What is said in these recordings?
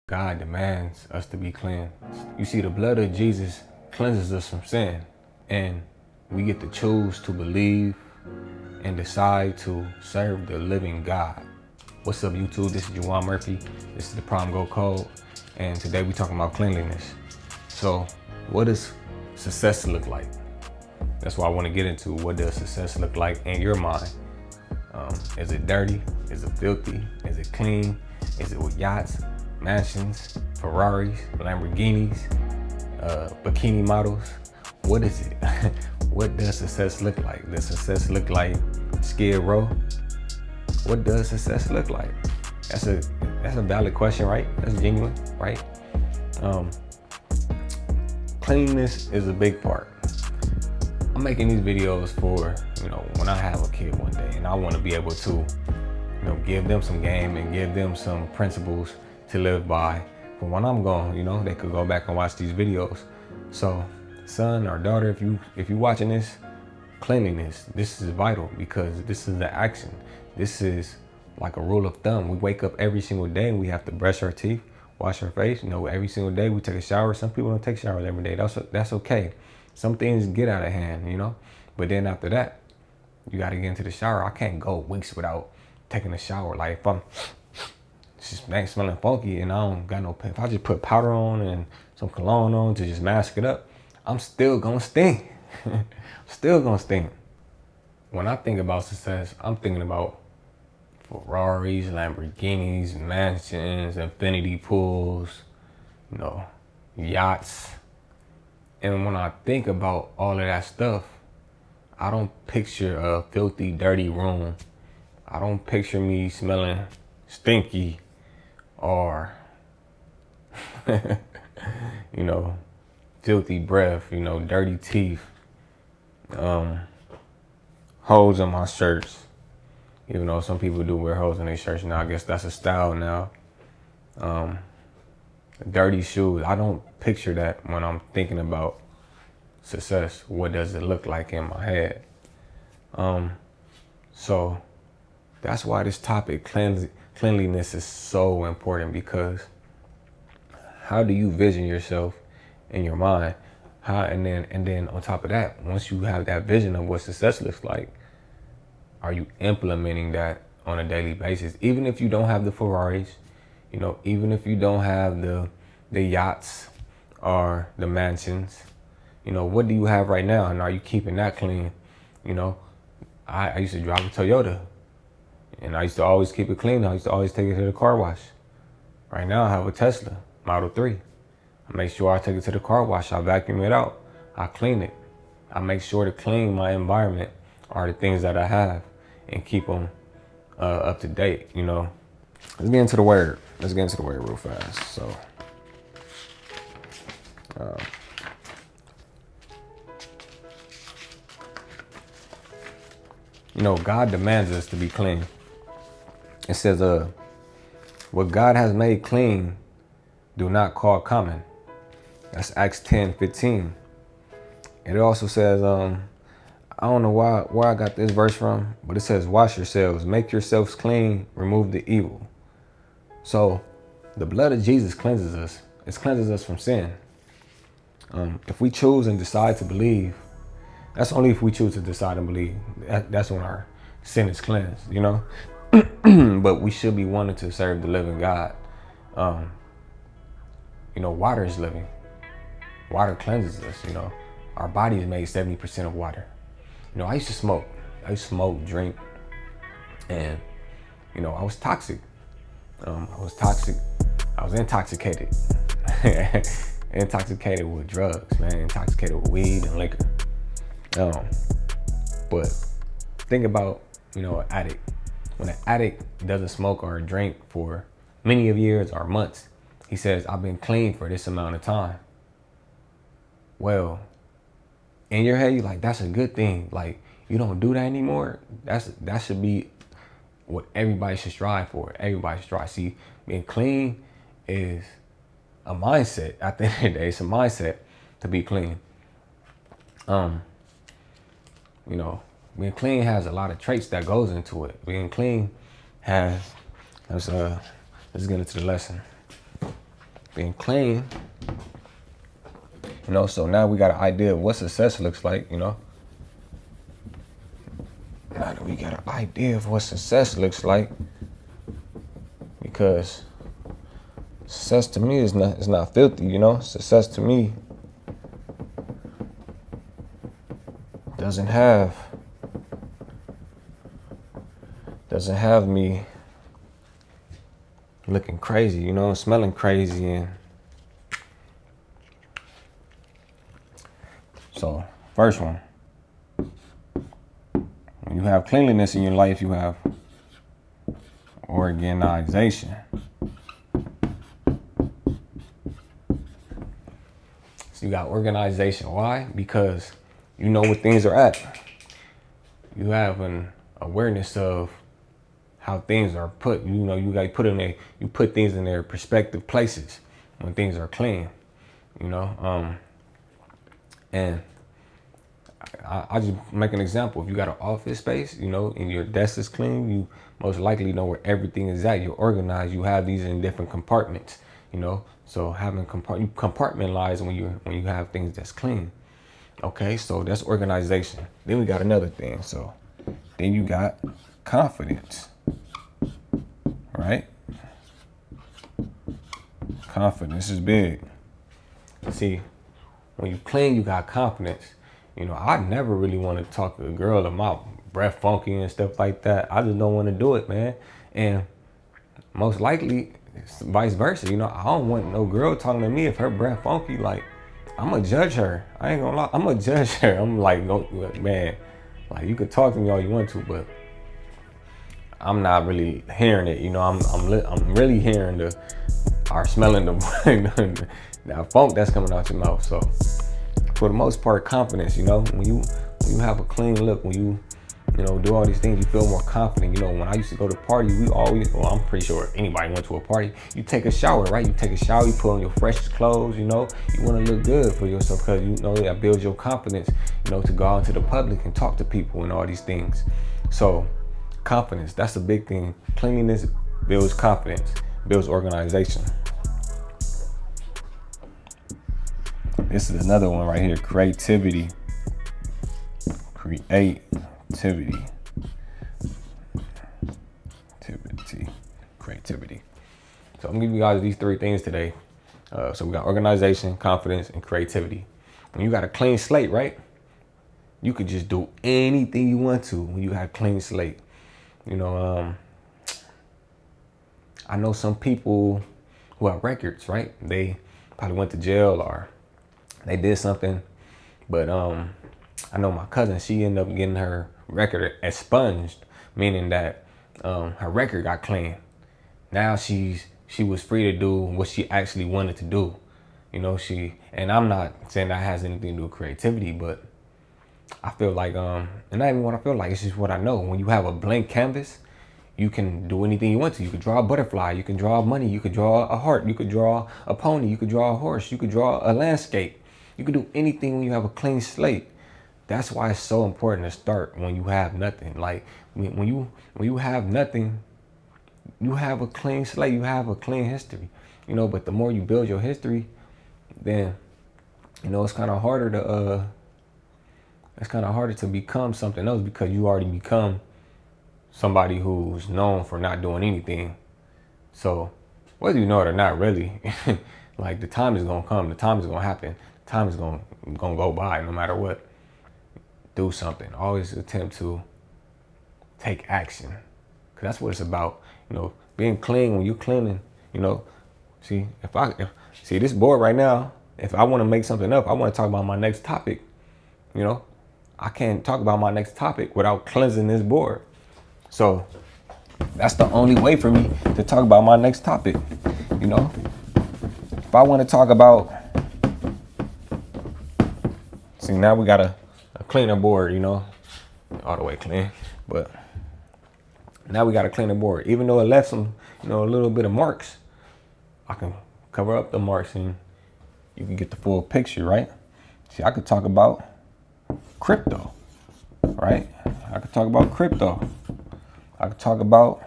God demands us to be cleansed. You see, the blood of Jesus cleanses us from sin, and we get to choose to believe and decide to serve the living God. What's up, YouTube? This is Juwan Murphy. This is the Primegold Code, and today we're talking about cleanliness. So, what does success look like? That's what I want to get into. What does success look like in your mind? Is it dirty? Is it filthy? Is it clean? Is it with yachts, mansions, Ferraris, Lamborghinis, bikini models? What is it? What does success look like? Does success look like Skid Row? What does success look like? That's a valid question, right? That's genuine, right? Cleanliness is a big part. I'm making these videos for, when I have a kid one day and I want to be able to, give them some game and give them some principles to live by. But when I'm gone, they could go back and watch these videos. So, son or daughter, if you're watching this, cleanliness, this is vital because this is the action. This is like a rule of thumb. We wake up every single day and we have to brush our teeth, wash our face. Every single day we take a shower. Some people don't take showers every day. That's okay. Some things get out of hand, but then after that, you got to get into the shower. I can't go weeks without taking a shower. Like if I'm just smelling funky and I don't got no, if I just put powder on and some cologne on to just mask it up, I'm still gonna stink. Still gonna stink. When I think about success, I'm thinking about Ferraris, Lamborghinis, mansions, infinity pools, yachts. And when I think about all of that stuff, I don't picture a filthy, dirty room. I don't picture me smelling stinky or, filthy breath, dirty teeth, holes in my shirts. Even though some people do wear holes in their shirts now, I guess that's a style now. Dirty shoes. I don't picture that when I'm thinking about success. What does it look like in my head? So that's why this topic, cleanliness, is so important, because how do you vision yourself in your mind? And then on top of that, once you have that vision of what success looks like, are you implementing that on a daily basis? Even if you don't have the Ferraris, even if you don't have the yachts or the mansions, what do you have right now? And are you keeping that clean? I used to drive a Toyota and I used to always keep it clean. I used to always take it to the car wash. Right now I have a Tesla Model 3. I make sure I take it to the car wash. I vacuum it out. I clean it. I make sure to clean my environment are the things that I have and keep them up to date. Let's get into the word. Real fast. So, God demands us to be clean. It says, what God has made clean, do not call common. That's Acts 10:15. It also says, I don't know where I got this verse from, but it says, wash yourselves, make yourselves clean, remove the evil. So the blood of Jesus cleanses us. It cleanses us from sin. If we choose and decide to believe, that's only if we choose to decide and believe. That's when our sin is cleansed, But we should be wanting to serve the living God. Water is living. Water cleanses us, Our body is made 70% of water. I used to smoke. Drink. And, I was toxic. I was intoxicated. Intoxicated with drugs, man. Intoxicated with weed and liquor. But think about, an addict. When an addict doesn't smoke or drink for many of years or months, he says, I've been clean for this amount of time. Well, in your head, you're like, that's a good thing. Like, you don't do that anymore. That should be what everybody should strive for. Everybody should strive. See, being clean is a mindset. At the end of the day, it's a mindset to be clean. Being clean has a lot of traits that goes into it. Being clean has, let's get into the lesson. being clean, you know, so now we got an idea of what success looks like, you know. Now that we got an idea of what success looks like, because success to me is not filthy, you know. Success to me doesn't have me looking crazy, you know, smelling crazy. And so, first one, when you have cleanliness in your life, you have organization. So you got organization. Why? Because you know where things are at. You have an awareness of how things are put. You know, you put things in their perspective places when things are clean. You know, and I just make an example. If you got an office space, you know, and your desk is clean, you most likely know where everything is at. You're organized. You have these in different compartments, you know. So having you compartmentalize when you have things that's clean. Okay, so that's organization. Then we got another thing. So then you got confidence, right? Confidence is big. See, when you clean, you got confidence. You know, I never really want to talk to a girl about breath funky and stuff like that. I just don't want to do it, man. And most likely, it's vice versa. You know, I don't want no girl talking to me if her breath funky. Like, I'm going to judge her. I ain't going to lie. I'm going to judge her. I'm like, no, man, like, you could talk to me all you want to, but I'm not really hearing it. You know, I'm really hearing smelling the that funk that's coming out your mouth. So for the most part, confidence, you know, when you have a clean look, when you know, do all these things, you feel more confident. You know, when I used to go to parties, I'm pretty sure anybody went to a party, you take a shower, right? You take a shower, you put on your freshest clothes, you know, you want to look good for yourself because, you know, that builds your confidence, you know, to go out into the public and talk to people and all these things. So confidence, that's a big thing. Cleanliness builds confidence, builds organization. This is another one right here, creativity. Creativity. So I'm gonna give you guys these three things today. So we got organization, confidence, and creativity. When you got a clean slate, right? You could just do anything you want to when you have a clean slate. You know, I know some people who have records, right? They probably went to jail or they did something, but I know my cousin, she ended up getting her record expunged, meaning that her record got clean. Now she was free to do what she actually wanted to do. You know, and I'm not saying that has anything to do with creativity, but I feel like, and not even what I feel like, it's just what I know. When you have a blank canvas, you can do anything you want to. You could draw a butterfly, you can draw money, you could draw a heart, you could draw a pony, you could draw a horse, you could draw a landscape. You can do anything when you have a clean slate. That's why it's so important to start when you have nothing. Like when you have nothing, you have a clean slate, you have a clean history. You know, but the more you build your history, then, you know, it's kind of harder to become something else because you already become somebody who's known for not doing anything. So whether you know it or not, really, like the time is gonna come, the time is gonna happen, the time is gonna go by no matter what. Do something. Always attempt to take action, because that's what it's about. You know, being clean. When you're cleaning, you know, see this board right now, if I want to make something up, I want to talk about my next topic. You know, I can't talk about my next topic without cleansing this board. So that's the only way for me to talk about my next topic. You know, if I want to talk about, see, now we got a cleaner board, you know, all the way clean, but now we got a cleaner board. Even though it left some, you know, a little bit of marks, I can cover up the marks and you can get the full picture, right? See, I could talk about crypto, right? I could talk about crypto. I could talk about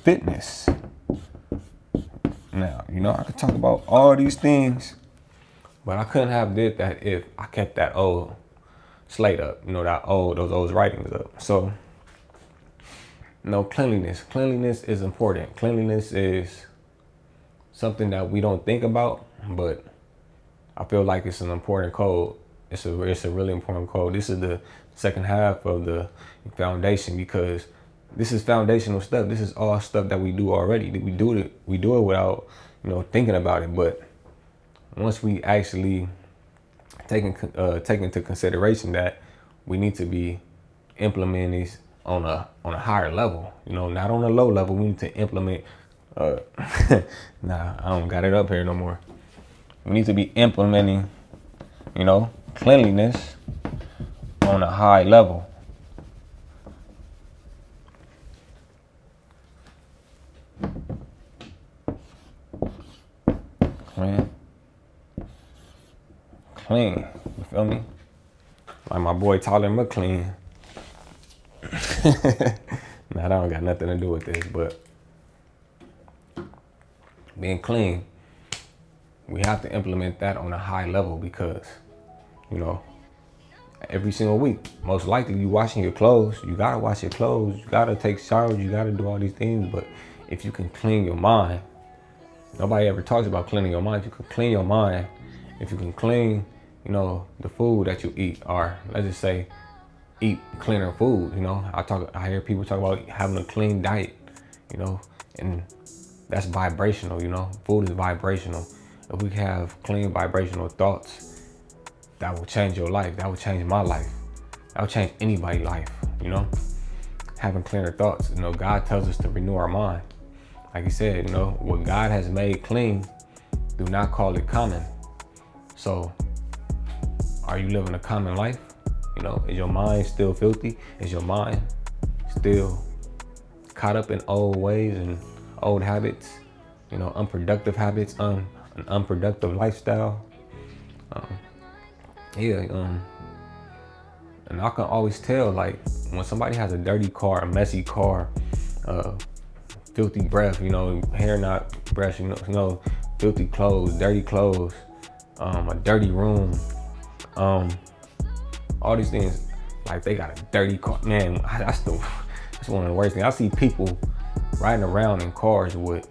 fitness, Now, I could talk about all these things, but I couldn't have did that if I kept that old slate up, those old writings up. So, cleanliness. Cleanliness is important. Cleanliness is something that we don't think about, but I feel like it's an important code. It's a really important code. This is the second half of the foundation, because this is foundational stuff. This is all stuff that we do already. We do it without, thinking about it. But once we actually take into consideration that we need to be implementing these on a higher level, not on a low level. We need to implement. Nah, I don't got it up here no more. We need to be implementing, cleanliness on a high level. Clean, you feel me? Like my boy Tyler McClean. Nah, that don't got nothing to do with this, but being clean, we have to implement that on a high level, because, every single week, most likely you washing your clothes. You gotta wash your clothes. You gotta take showers. You gotta do all these things. But if you can clean your mind, nobody ever talks about cleaning your mind. If you can clean your mind, if you can clean, the food that you eat, or let's just say, eat cleaner food. I hear people talk about having a clean diet, and that's vibrational. Food is vibrational. If we have clean vibrational thoughts, that will change your life. That will change my life. That will change anybody's life. Having cleaner thoughts. God tells us to renew our mind. Like he said, what God has made clean, do not call it common. So, are you living a common life? Is your mind still filthy? Is your mind still caught up in old ways and old habits? Unproductive habits, an unproductive lifestyle. And I can always tell, like, when somebody has a dirty car, a messy car, filthy breath, hair not brushed, filthy clothes, dirty clothes, a dirty room, all these things, like they got a dirty car. Man, that's one of the worst things. I see people riding around in cars with,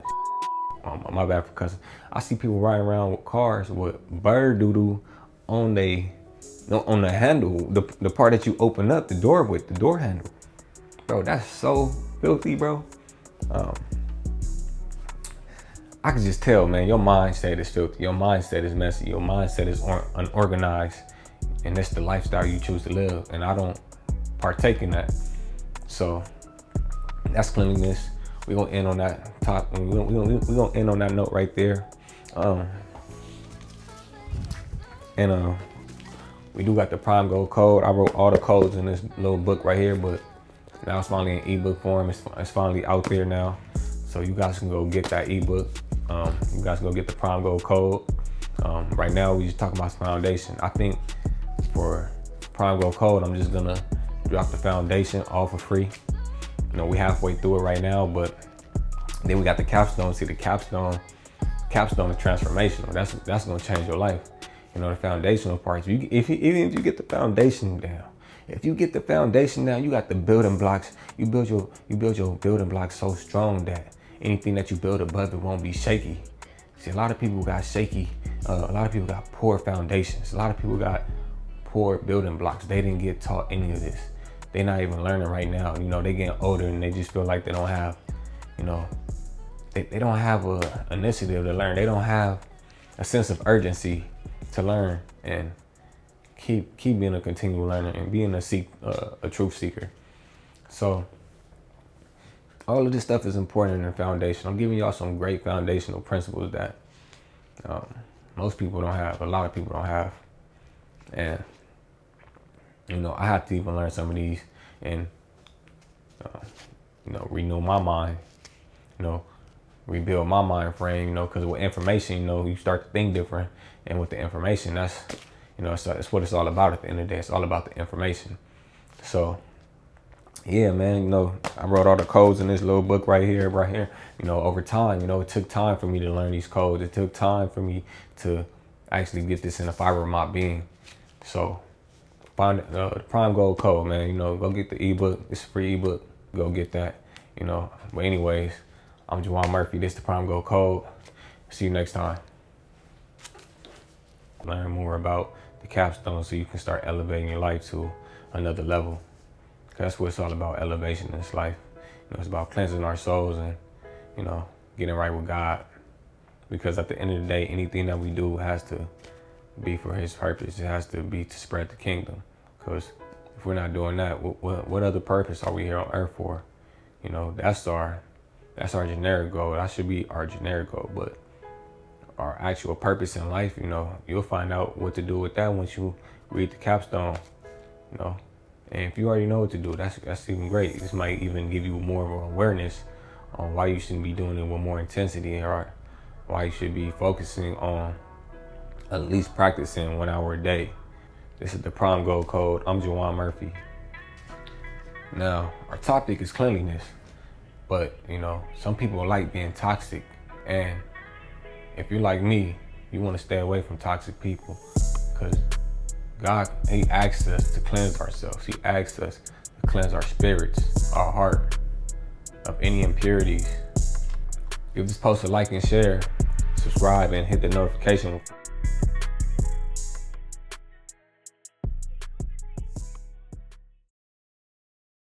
my bad for cussing. I see people riding around with cars with bird doodle on the handle, the part that you open up the door with, the door handle. Bro, that's so filthy, bro. I can just tell, man, your mindset is filthy. Your mindset is messy. Your mindset is unorganized. And that's the lifestyle you choose to live. And I don't partake in that. So that's cleanliness. We're going to end on that top. We're going to end on that note right there. We do got the Primegold code. I wrote all the codes in this little book right here, but now it's finally in ebook form. It's finally out there now. So you guys can go get that ebook. You guys can go get the Primegold code. Right now we just talking about foundation. I think for Primegold code, I'm just gonna drop the foundation all for free. We halfway through it right now, but then we got the capstone. See, the capstone is transformational. That's gonna change your life. The foundational parts. Even if you get the foundation down, you got the building blocks. You build your building blocks so strong that anything that you build above it won't be shaky. See, a lot of people got shaky. A lot of people got poor foundations. A lot of people got poor building blocks. They didn't get taught any of this. They're not even learning right now. They getting older and they just feel like they don't have, they don't have a initiative to learn. They don't have a sense of urgency to learn and keep being a continual learner and being a truth seeker. So all of this stuff is important in the foundation. I'm giving y'all some great foundational principles that most people don't have. A lot of people don't have. And I have to even learn some of these and renew my mind, rebuild my mind frame, because with information, you start to think different. And with the information, that's it's what it's all about at the end of the day. It's all about the information. So yeah, man, I wrote all the codes in this little book right here. Over time, it took time for me to learn these codes. It took time for me to actually get this in the fiber of my being. So find the Prime Gold code, man. Go get the ebook. It's a free ebook. Go get that. But anyways, I'm Juwan Murphy. This is the Prime Gold code. See you next time. Learn more about the capstone so you can start elevating your life to another level. That's what it's all about, elevation in this life. It's about cleansing our souls and, getting right with God. Because at the end of the day, anything that we do has to be for his purpose. It has to be to spread the kingdom. Because if we're not doing that, what other purpose are we here on earth for? That's our generic goal. That should be our generic goal. But our actual purpose in life, you'll find out what to do with that once you read the capstone, And if you already know what to do, that's even great. This might even give you more of an awareness on why you shouldn't be doing it with more intensity, or why you should be focusing on at least practicing 1 hour a day. This is the Prime Gold Code. I'm Juwan Murphy. Now, our topic is cleanliness, but some people like being toxic, and if you're like me, you want to stay away from toxic people, because God, he asks us to cleanse ourselves. He asks us to cleanse our spirits, our heart, of any impurities. Give this post a like and share, subscribe, and hit the notification